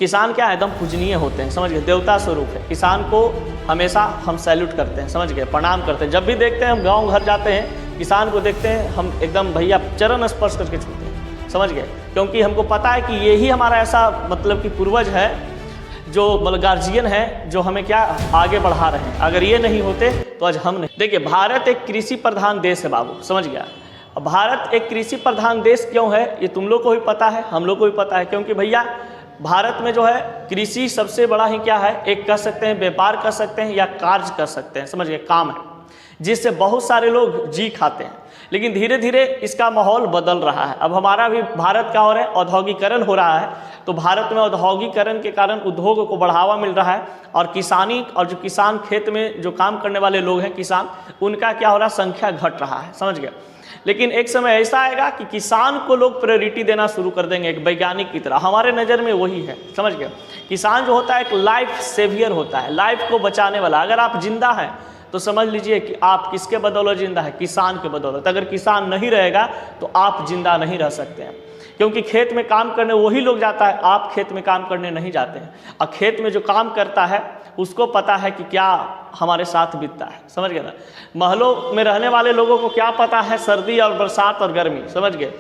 किसान क्या है, एकदम पूजनीय होते हैं, समझ गए, देवता स्वरूप है। किसान को हमेशा हम सैल्यूट करते हैं, समझ गए, प्रणाम करते हैं। जब भी देखते हैं हम गांव घर जाते हैं, किसान को देखते हैं हम एकदम भैया चरण स्पर्श करके छूते हैं, समझ गए, क्योंकि हमको पता है कि यही हमारा ऐसा मतलब कि पूर्वज है, जो मतलब गार्जियन है, जो हमें क्या आगे बढ़ा रहे हैं। अगर ये नहीं होते तो आज हम नहीं। देखिए, भारत एक कृषि प्रधान देश है बाबू, समझ गया। अब भारत एक कृषि प्रधान देश क्यों है, ये तुम लोग को भी पता है, हम लोग को भी पता है, क्योंकि भैया भारत में जो है कृषि सबसे बड़ा ही क्या है, एक कह सकते हैं व्यापार कर सकते हैं या कार्य कर सकते हैं, समझ गए, काम है, जिससे बहुत सारे लोग जी खाते हैं। लेकिन धीरे धीरे इसका माहौल बदल रहा है। अब हमारा भी भारत का हो रहा है, औद्योगिकरण हो रहा है, तो भारत में औद्योगिकरण के कारण उद्योग को बढ़ावा मिल रहा है, और किसानी और जो किसान खेत में जो काम करने वाले लोग हैं किसान, उनका क्या हो रहा है, संख्या घट रहा है, समझ गए। लेकिन एक समय ऐसा आएगा कि किसान को लोग प्रायोरिटी देना शुरू कर देंगे, एक वैज्ञानिक की तरह। हमारे नज़र में वही है, समझ गए। किसान जो होता है एक लाइफ सेवियर होता है, लाइफ को बचाने वाला। अगर आप जिंदा हैं तो समझ लीजिए कि आप किसके बदौलत जिंदा है, किसान के बदौलत। अगर किसान नहीं रहेगा तो आप जिंदा नहीं रह सकते हैं, क्योंकि खेत में काम करने वही लोग जाता है, आप खेत में काम करने नहीं जाते हैं। और खेत में जो काम करता है उसको पता है कि क्या हमारे साथ बीतता है, समझ गए ना। महलों में रहने वाले लोगों को क्या पता है सर्दी और बरसात और गर्मी, समझ गए।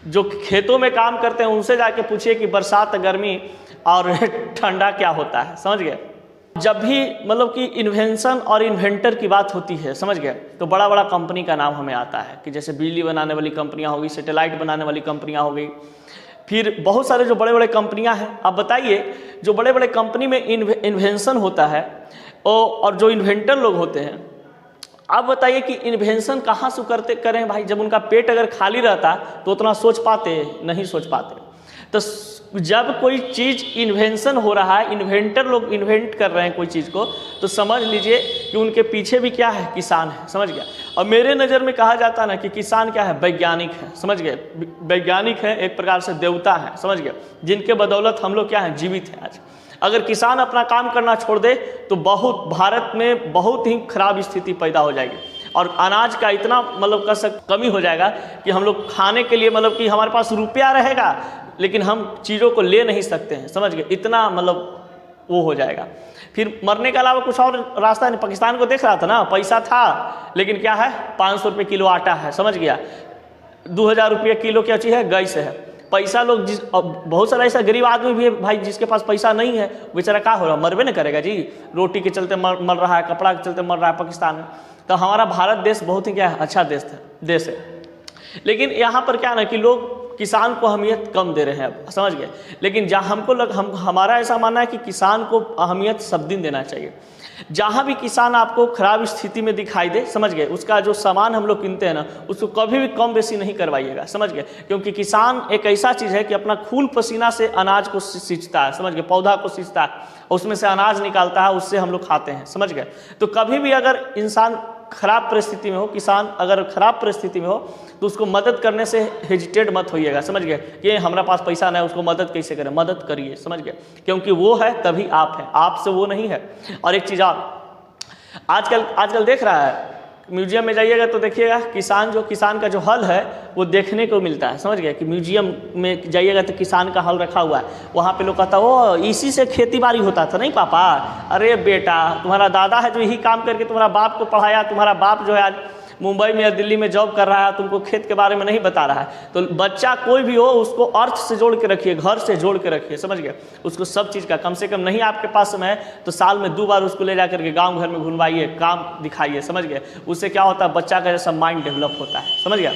जो खेतों में काम करते हैं उनसे जाके पूछिए कि बरसात, गर्मी और ठंडा क्या होता है, समझ गए। जब भी मतलब कि इन्वेंशन और इन्वेंटर की बात होती है, समझ गए, तो बड़ा बड़ा कंपनी का नाम हमें आता है, कि जैसे बिजली बनाने वाली कंपनियां होगी, सैटेलाइट बनाने वाली कंपनियां हो गई, फिर बहुत सारे जो बड़े बड़े कंपनियां हैं। आप बताइए, जो बड़े बड़े कंपनी में इन्वेंशन होता है और जो इन्वेंटर लोग होते हैं, आप बताइए कि इन्वेंशन कहाँ से करते करें भाई। जब उनका पेट अगर खाली रहता तो उतना सोच पाते नहीं, सोच पाते। तो जब कोई चीज़ इन्वेंशन हो रहा है, इन्वेंटर लोग इन्वेंट कर रहे हैं कोई चीज़ को, तो समझ लीजिए कि उनके पीछे भी क्या है, किसान है, समझ गया। और मेरे नज़र में कहा जाता है ना कि किसान क्या है, वैज्ञानिक है, समझ गए। वैज्ञानिक है, एक प्रकार से देवता है, समझ गए, जिनके बदौलत हम लोग क्या हैं, जीवित हैं आज। अगर किसान अपना काम करना छोड़ दे तो बहुत भारत में बहुत ही खराब स्थिति पैदा हो जाएगी, और अनाज का इतना मतलब कमी हो जाएगा कि हम लोग खाने के लिए मतलब कि हमारे पास रुपया रहेगा लेकिन हम चीज़ों को ले नहीं सकते हैं, समझ गए, इतना मतलब वो हो जाएगा। फिर मरने के अलावा कुछ और रास्ता नहीं। पाकिस्तान को देख रहा था ना, पैसा था लेकिन क्या है, 500 रुपये किलो आटा है, समझ गया, 2000 रुपये किलो क्या चीज़ है, गैस है। पैसा लोग बहुत सारा ऐसा गरीब आदमी भी है भाई जिसके पास पैसा नहीं है, बेचारा क्या हो रहा है, मरबे नहीं करेगा जी, रोटी के चलते मर रहा है, कपड़ा के चलते मर रहा है पाकिस्तान में। तो हमारा भारत देश बहुत ही क्या है, अच्छा देश है। लेकिन यहाँ पर क्या ना कि लोग किसान को अहमियत कम दे रहे हैं अब, समझ गए। लेकिन जहाँ हमारा ऐसा मानना है कि किसान को अहमियत सब दिन देना चाहिए। जहाँ भी किसान आपको खराब स्थिति में दिखाई दे, समझ गए, उसका जो सामान हम लोग किनते हैं ना, उसको कभी भी कम बेसी नहीं करवाइएगा, समझ गए। क्योंकि किसान एक ऐसा चीज़ है कि अपना खून पसीना से अनाज को सींचता है, समझ गए, पौधा को सींचता है, उसमें से अनाज निकालता है, उससे हम लोग खाते हैं, समझ गए। तो कभी भी अगर इंसान खराब परिस्थिति में हो, किसान अगर खराब परिस्थिति में हो, तो उसको मदद करने से हेजिटेट मत होइएगा, समझ गए, कि हमारा पास पैसा नहीं है, उसको मदद कैसे करें, मदद करिए, समझ गए, क्योंकि वो है तभी आप हैं, आपसे वो नहीं है। और एक चीज़ आप आजकल देख रहा है, म्यूजियम में जाइएगा तो देखिएगा किसान का जो हल है वो देखने को मिलता है, समझ गए, कि म्यूजियम में जाइएगा तो किसान का हल रखा हुआ है, वहाँ पे लोग कहता है वो इसी से खेती बाड़ी होता था, नहीं पापा, अरे बेटा तुम्हारा दादा है जो यही काम करके तुम्हारा बाप को पढ़ाया, तुम्हारा बाप जो है आज मुंबई में या दिल्ली में जॉब कर रहा है, तुमको खेत के बारे में नहीं बता रहा है। तो बच्चा कोई भी हो उसको अर्थ से जोड़ के रखिए, घर से जोड़ के रखिए, समझ गए, उसको सब चीज़ का कम से कम नहीं आपके पास समय है तो साल में 2 बार उसको ले जा करके गांव घर में घुमवाइए, काम दिखाइए, समझ गए। उससे क्या होता है, बच्चा का जैसा माइंड डेवलप होता है, समझ गया।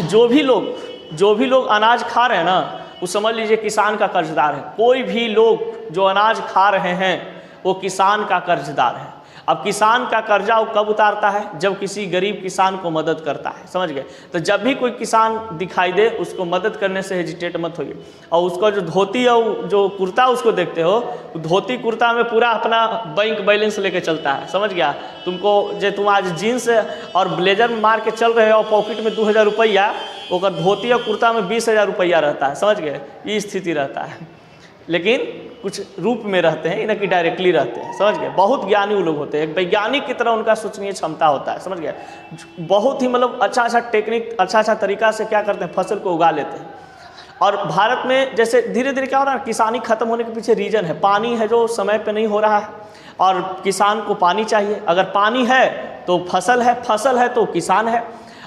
जो भी लोग अनाज खा रहे हैं ना, वो समझ लीजिए किसान का कर्जदार है। कोई भी लोग जो अनाज खा रहे हैं वो किसान का कर्जदार है। अब किसान का कर्जा वो कब उतारता है, जब किसी गरीब किसान को मदद करता है, समझ गए। तो जब भी कोई किसान दिखाई दे उसको मदद करने से हेजिटेट मत होइए। और उसका जो धोती और जो कुर्ता उसको देखते हो, धोती कुर्ता में पूरा अपना बैंक बैलेंस लेके चलता है, समझ गया। तुमको जो तुम आज जीन्स और ब्लेजर में मार के चल रहे हो और पॉकेट में 2000 रुपया, वो धोती और कुर्ता में 20,000 रुपया रहता है, समझ गए, ये स्थिति रहता है। लेकिन कुछ रूप में रहते हैं, इनकी डायरेक्टली रहते हैं, समझ गए। बहुत ज्ञानी वो लोग होते हैं, एक वैज्ञानिक की तरह उनका सोचनीय क्षमता होता है, समझ गए। बहुत ही मतलब अच्छा टेक्निक, अच्छा तरीका से क्या करते हैं, फसल को उगा लेते हैं। और भारत में जैसे धीरे धीरे क्या हो रहा है, किसानी खत्म होने के पीछे रीजन है पानी है, जो समय पे नहीं हो रहा है, और किसान को पानी चाहिए। अगर पानी है तो फसल है, फसल है तो किसान है,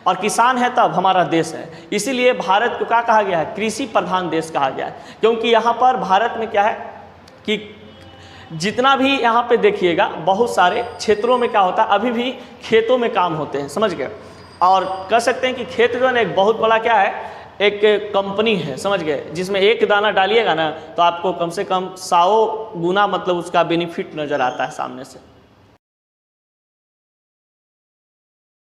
और किसान है तब हमारा देश है। इसीलिए भारत को क्या कहा गया है, कृषि प्रधान देश कहा गया है। क्योंकि यहाँ पर भारत में क्या है कि जितना भी यहाँ पे देखिएगा बहुत सारे क्षेत्रों में क्या होता है, अभी भी खेतों में काम होते हैं, समझ गए। और कह सकते हैं कि खेत जो है ना एक बहुत बड़ा क्या है, एक कंपनी है, समझ गए, जिसमें एक दाना डालिएगा ना तो आपको कम से कम 100 गुना मतलब उसका बेनिफिट नज़र आता है सामने से।